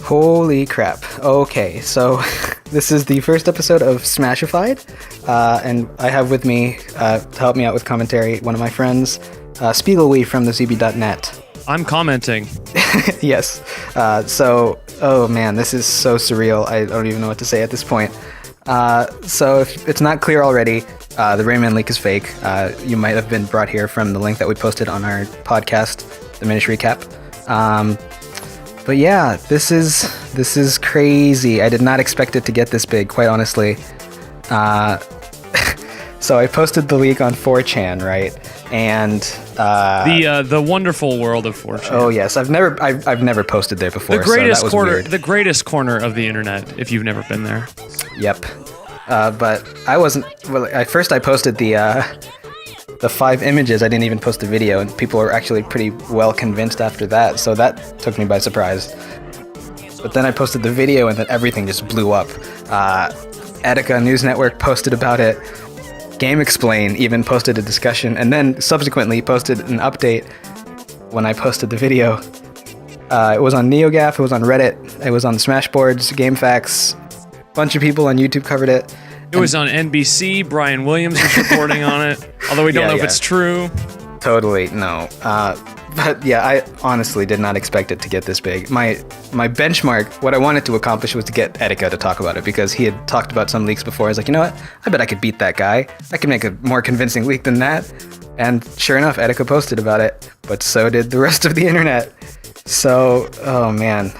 Holy crap. Okay, so this is the first episode of Smashified, and I have with me, to help me out with commentary, one of my friends, Spiegelwee from the ZB.net. I'm commenting. Yes. Oh man, this is so surreal. I don't even know what to say at this point. So if it's not clear already, the Rayman leak is fake. You might have been brought here from the link that we posted on our podcast, The Minish Recap. But yeah, this is crazy. I did not expect it to get this big, quite honestly. So I posted the leak on 4chan, right? And the wonderful world of 4chan. Oh yes, I've never posted there before. The greatest so that was corner, weird. the greatest corner of the internet. If you've never been there. Yep. But I wasn't. Well, at first I posted the 5 images. I didn't even post the video, and people were actually pretty well convinced after that. So that took me by surprise. But then I posted the video, and then everything just blew up. Etika News Network posted about it. Game Explain even posted a discussion, and then subsequently posted an update when I posted the video. It was on NeoGAF, it was on Reddit, it was on Smashboards, GameFAQs. A bunch of people on YouTube covered it. It was on NBC. Brian Williams was reporting on it, although we don't know if it's true. Totally, no. But yeah, I honestly did not expect it to get this big. My benchmark, what I wanted to accomplish was to get Etika to talk about it, because he had talked about some leaks before. I was like, you know what? I bet I could beat that guy. I can make a more convincing leak than that. And sure enough, Etika posted about it, but so did the rest of the internet. So, oh man.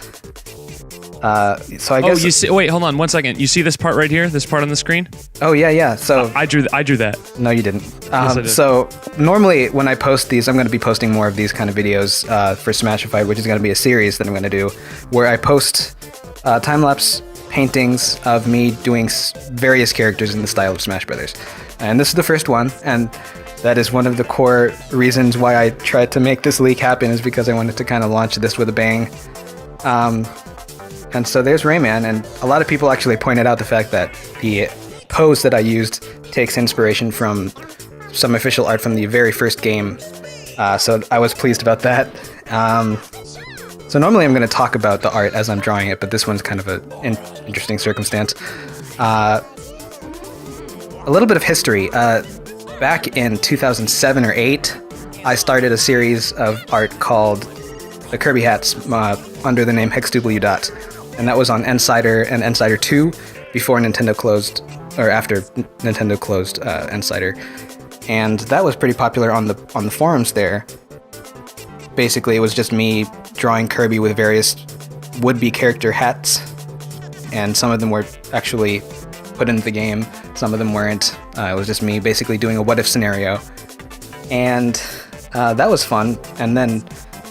So I guess. Oh, you see? Wait, hold on 1 second. You see this part right here? This part on the screen? Oh yeah. So I drew that. No, you didn't. Yes, I did. So normally when I post these, I'm going to be posting more of these kind of videos for Smashified, which is going to be a series that I'm going to do, where I post time-lapse paintings of me doing various characters in the style of Smash Brothers. And this is the first one, and that is one of the core reasons why I tried to make this leak happen, is because I wanted to kind of launch this with a bang. And so there's Rayman, and a lot of people actually pointed out the fact that the pose that I used takes inspiration from some official art from the very first game. So I was pleased about that. So normally I'm going to talk about the art as I'm drawing it, but this one's kind of an interesting circumstance. A little bit of history. Back in 2007 or 8, I started a series of art called the Kirby Hats under the name HexW. And that was on Insider and Insider 2 before Nintendo closed, or after Nintendo closed Insider. And that was pretty popular on the forums there. Basically, it was just me drawing Kirby with various would-be character hats, and some of them were actually put into the game, some of them weren't. It was just me basically doing a what-if scenario. And that was fun. And then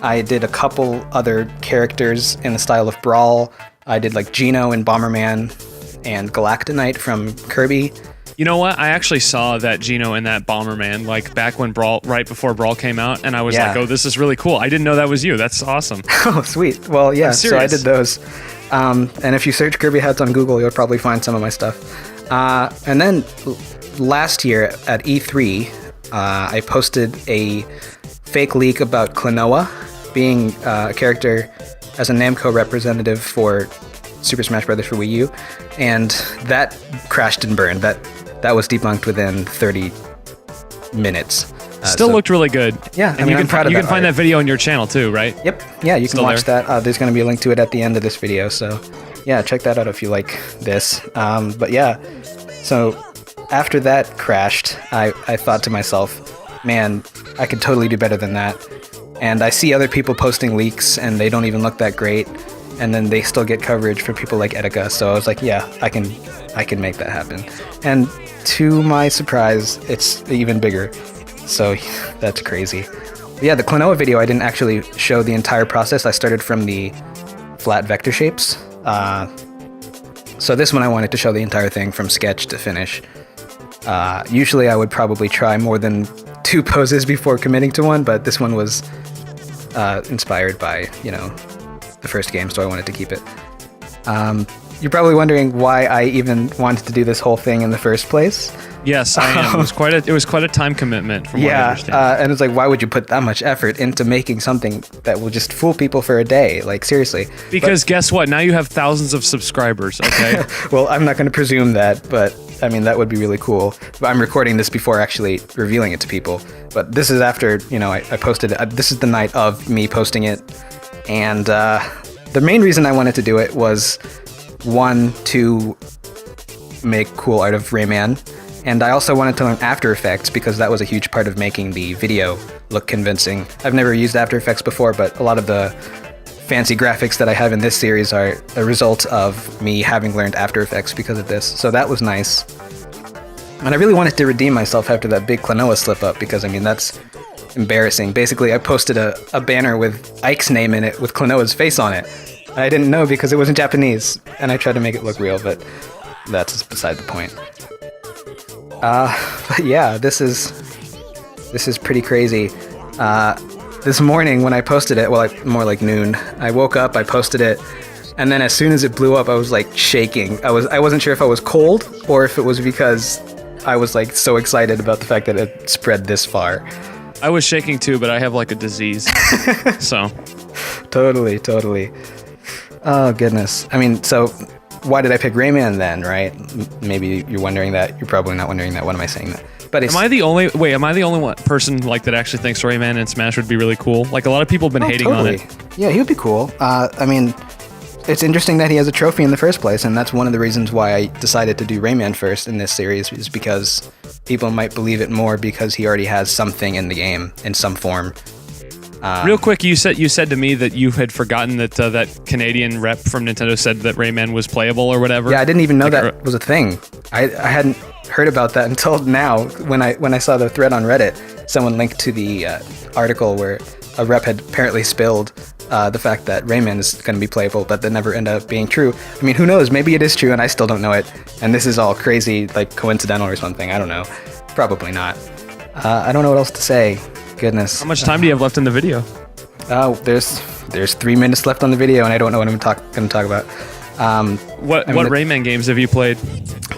I did a couple other characters in the style of Brawl. I did like Geno and Bomberman and Galactonite from Kirby. You know what? I actually saw that Geno and that Bomberman, like back when right before Brawl came out, and I was like, oh, this is really cool. I didn't know that was you. That's awesome. Oh, sweet. Well, yeah, so I did those. And if you search Kirby hats on Google, you'll probably find some of my stuff. And then last year at E3, I posted a fake leak about Klonoa being a character as a Namco representative for Super Smash Bros. For Wii U, and that crashed and burned. That was debunked within 30 minutes. Still looked really good. Yeah, and I'm proud of that. You can find that video on your channel too, right? Yep. Yeah, you can watch that. There's going to be a link to it at the end of this video, so yeah, check that out if you like this. But yeah, so after that crashed, I thought to myself, man, I could totally do better than that. And I see other people posting leaks, and they don't even look that great, and then they still get coverage from people like Etika. So I was like, yeah, I can make that happen. And to my surprise, it's even bigger. So that's crazy. But yeah, the Klonoa video, I didn't actually show the entire process. I started from the flat vector shapes. So this one I wanted to show the entire thing from sketch to finish. Usually I would probably try more than 2 poses before committing to one, but this one was inspired by, the first game, so I wanted to keep it. you're probably wondering why I even wanted to do this whole thing in the first place. Yes, I am. It was quite a time commitment from what I understand. And it's like, why would you put that much effort into making something that will just fool people for a day? Like, seriously. Because guess what? Now you have thousands of subscribers, okay? Well, I'm not going to presume that, but I mean, that would be really cool. But I'm recording this before actually revealing it to people. But this is after, I posted it. This is the night of me posting it. And the main reason I wanted to do it was, one, to make cool art of Rayman. And I also wanted to learn After Effects because that was a huge part of making the video look convincing. I've never used After Effects before, but a lot of the fancy graphics that I have in this series are a result of me having learned After Effects because of this. So that was nice. And I really wanted to redeem myself after that big Klonoa slip up because, I mean, that's embarrassing. Basically, I posted a banner with Ike's name in it with Klonoa's face on it. I didn't know because it was in Japanese, and I tried to make it look real, but that's beside the point. But yeah, this is pretty crazy. This morning when I posted it, more like noon, I woke up, I posted it, and then as soon as it blew up, I was like shaking. I wasn't sure if I was cold or if it was because I was like so excited about the fact that it spread this far. I was shaking too, but I have like a disease, so. Totally. Oh goodness. I mean, so why did I pick Rayman then, right? Maybe you're wondering that. You're probably not wondering that. What am I saying that? But am I the only person like that actually thinks Rayman and Smash would be really cool? Like a lot of people have been hating on it. Yeah, he would be cool. I mean, it's interesting that he has a trophy in the first place, and that's one of the reasons why I decided to do Rayman first in this series, is because people might believe it more because he already has something in the game in some form. Real quick, you said to me that you had forgotten that that Canadian rep from Nintendo said that Rayman was playable or whatever. Yeah, I didn't even know that was a thing. I hadn't heard about that until now when I saw the thread on Reddit. Someone linked to the article where a rep had apparently spilled the fact that Rayman is going to be playable, but that never ended up being true. I mean, who knows? Maybe it is true and I still don't know it. And this is all crazy, like coincidental or something. I don't know. Probably not. I don't know what else to say. Goodness. How much time do you have left in the video? There's 3 minutes left on the video, and I don't know what I'm going to talk about. What Rayman games have you played?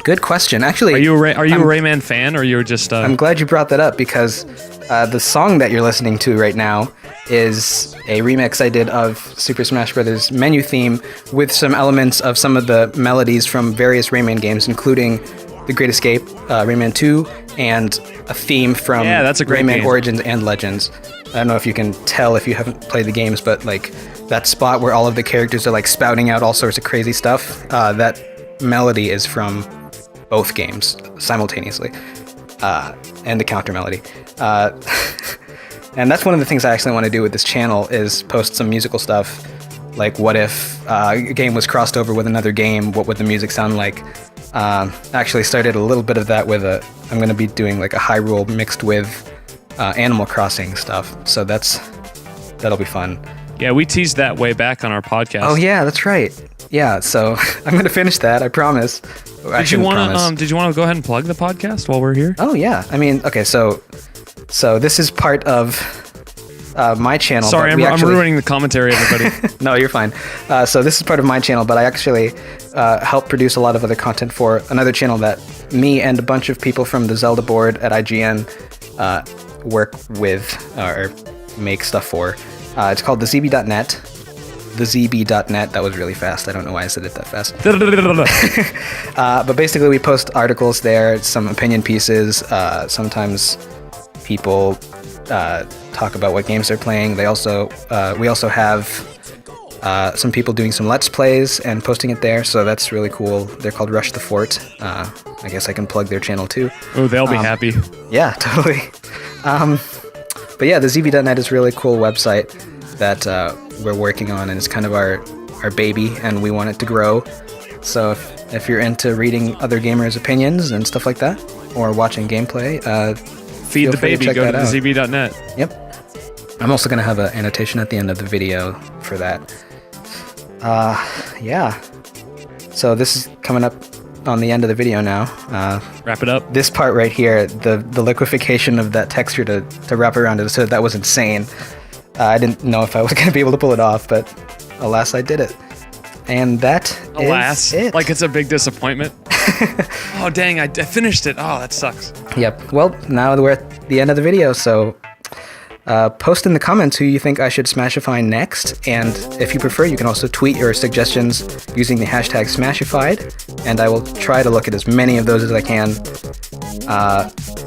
Good question. Actually, are you a Rayman fan, or you're just? I'm glad you brought that up because the song that you're listening to right now is a remix I did of Super Smash Bros. Menu theme with some elements of some of the melodies from various Rayman games, including The Great Escape, Rayman 2, and a theme from that's a great Rayman game. Origins and Legends. I don't know if you can tell if you haven't played the games, but like that spot where all of the characters are like spouting out all sorts of crazy stuff, that melody is from both games simultaneously, and the counter melody. And that's one of the things I actually want to do with this channel is post some musical stuff. Like, what if a game was crossed over with another game? What would the music sound like? Actually started a little bit of that with I'm going to be doing like a Hyrule mixed with Animal Crossing stuff. So that'll be fun. Yeah, we teased that way back on our podcast. Oh yeah, that's right. Yeah, so I'm going to finish that, I promise. Did you want to go ahead and plug the podcast while we're here? Oh yeah. I mean, okay, so this is part of my channel. Sorry, I'm ruining the commentary, everybody. No, you're fine. So this is part of my channel, but I actually help produce a lot of other content for another channel that me and a bunch of people from the Zelda board at IGN work with or make stuff for. It's called thezb.net. thezb.net. That was really fast. I don't know why I said it that fast. But basically, we post articles there, some opinion pieces. Sometimes people talk about what games they're playing. We also have some people doing some Let's Plays and posting it there, so that's really cool. They're called Rush the Fort. I guess I can plug their channel too. Oh, they'll be happy. Yeah, totally. But yeah, the zb.net is a really cool website that we're working on, and it's kind of our baby, and we want it to grow. So if you're into reading other gamers' opinions and stuff like that, or watching gameplay, feed the baby, go to thezb.net. Yep. I'm also going to have an annotation at the end of the video for that. Yeah. So this is coming up on the end of the video now. Wrap it up. This part right here, the liquefaction of that texture to wrap around it, so that was insane. I didn't know if I was going to be able to pull it off, but alas, I did it. And that Alas, is it. like it's a big disappointment. Oh, dang, I finished it. Oh, that sucks. Yep. Well, now we're at the end of the video, so post in the comments who you think I should Smashify next, and if you prefer, you can also tweet your suggestions using the hashtag Smashified, and I will try to look at as many of those as I can.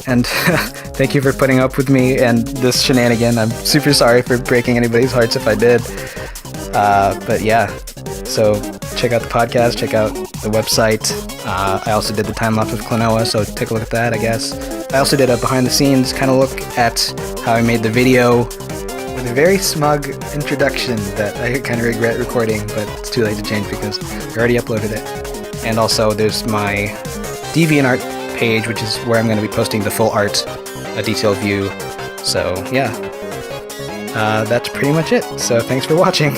And thank you for putting up with me and this shenanigan. I'm super sorry for breaking anybody's hearts if I did. But yeah, so check out the podcast, check out the website. I also did the time lapse with Klonoa, so take a look at that, I guess. I also did a behind the scenes kind of look at how I made the video with a very smug introduction that I kind of regret recording, but it's too late to change because I already uploaded it. And also there's my DeviantArt page, which is where I'm going to be posting the full art, a detailed view. So yeah, that's pretty much it. So thanks for watching.